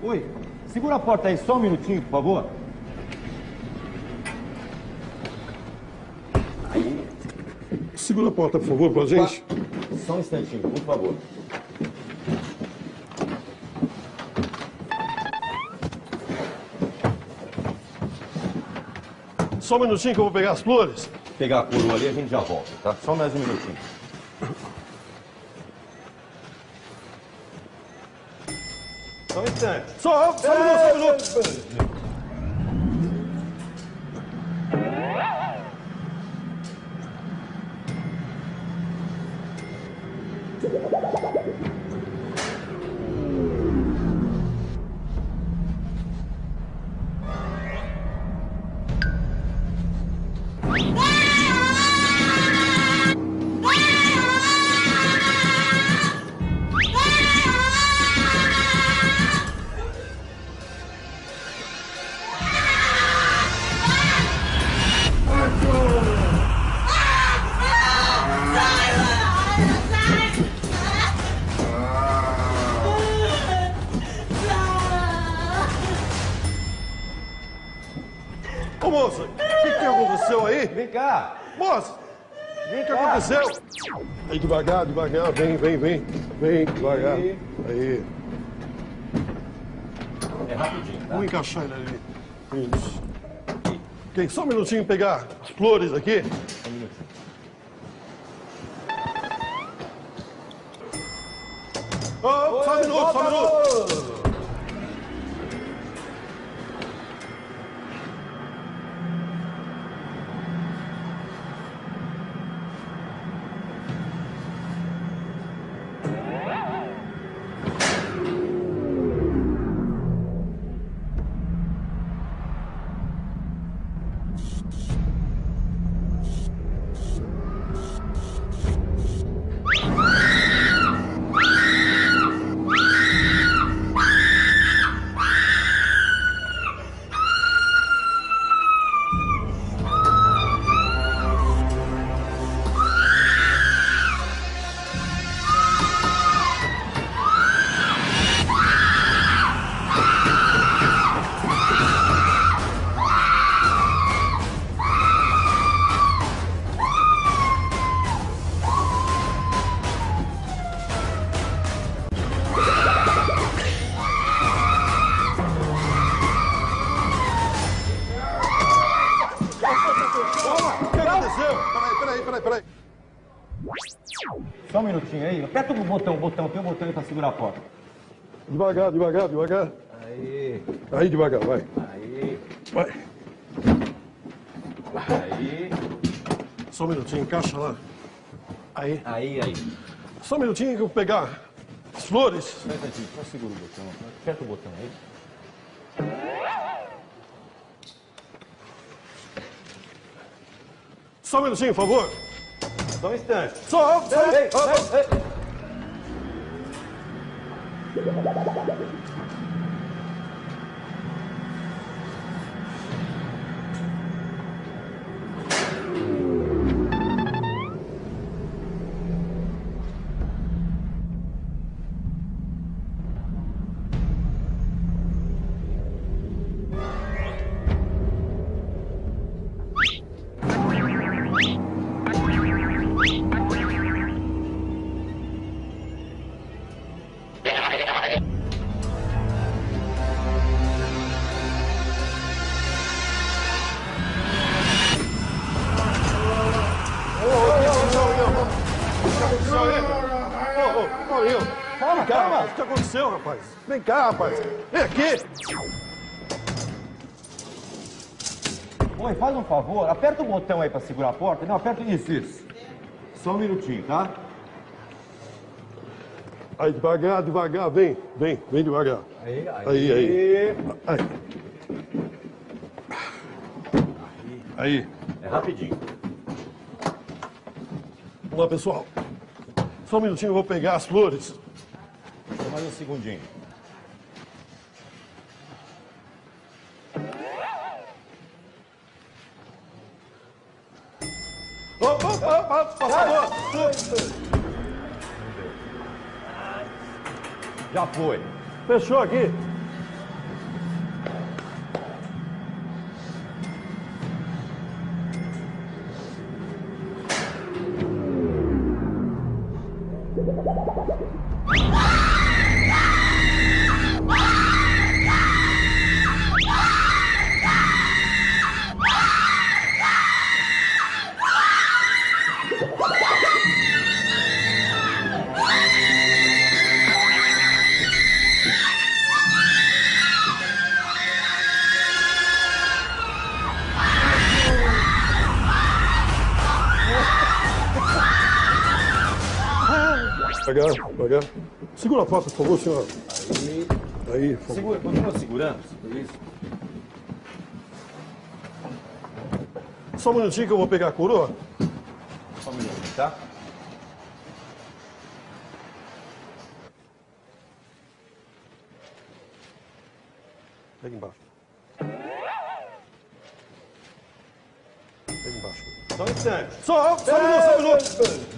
Oi, segura a porta aí só um minutinho, por favor. Aí. Segura a porta, por favor, pra gente. Só um instantinho, por favor. Só um minutinho que eu vou pegar as flores. Pegar a coroa ali, a gente já volta, tá? Só mais um minutinho. Só um instante. Só um minuto. Ô, moça, o que aconteceu aí? Vem cá. Moça, o que aconteceu? Aí, devagar, devagar, vem, devagar. Aí. É rapidinho, tá? Vamos encaixar ele ali. Isso. Ok, só um minutinho pegar as flores aqui. Um minutinho. Oh, só um minuto. Peraí. Só um minutinho aí. Aperta o botão, tem um botão aí pra segurar a porta. Devagar. Aí, devagar, vai. Aí. Vai. Aí. Só um minutinho, encaixa lá. Aí. Aí. Só um minutinho que eu vou pegar as flores. Só um instantinho, só segura o botão. Aperta o botão aí. Só um minutinho, por favor. Só um instante. Só. Ei. Calma. O que aconteceu, rapaz? Vem cá, rapaz. Vem aqui. Oi, faz um favor, aperta o botão aí pra segurar a porta. Não, aperta isso. Só um minutinho, tá? Aí, devagar, vem devagar. Aí. É rapidinho. Vamos lá, pessoal. Só um minutinho, eu vou pegar as flores. Só mais um segundinho. Opa, por favor. Já foi. Fechou aqui. Devagar. Segura a porta, por favor, senhor. Aí, por favor. Segura, continua segurando. Isso. Só um minutinho que eu vou pegar a coroa. Só um minutinho, tá? Pega embaixo. Pega embaixo. Só um instante. Só um minuto.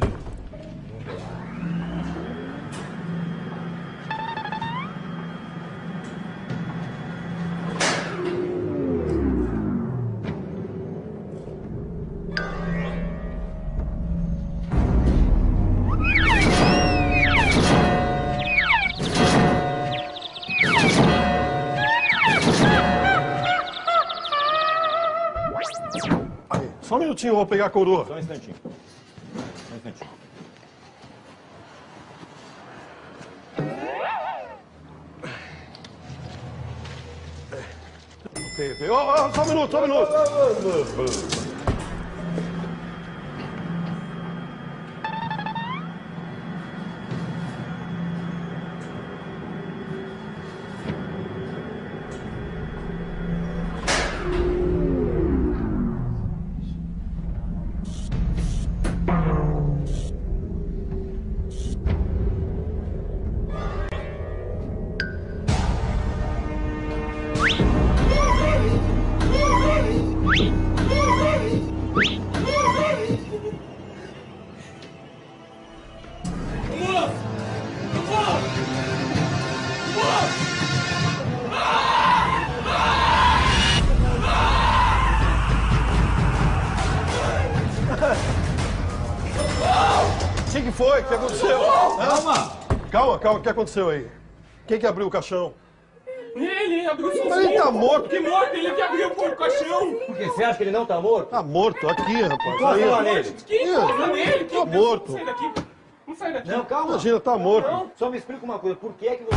Só um minutinho, eu vou pegar a coroa. Só um instantinho. Só um instantinho. Ok. Só um minuto. O que foi? O que aconteceu? Calma, o que aconteceu aí? Quem que abriu o caixão? Ele abriu o caixão. Mas ele tá morto. Que morto? Ele que abriu o caixão. Por quê? Você acha que ele não tá morto? Tá morto, aqui, rapaz. Encosta lá Aí. nele. Que encosta nele? Tá morto. Não sai daqui. Não sai daqui. Não, calma. Imagina, tá morto. Só me explica uma coisa. Por que é que você...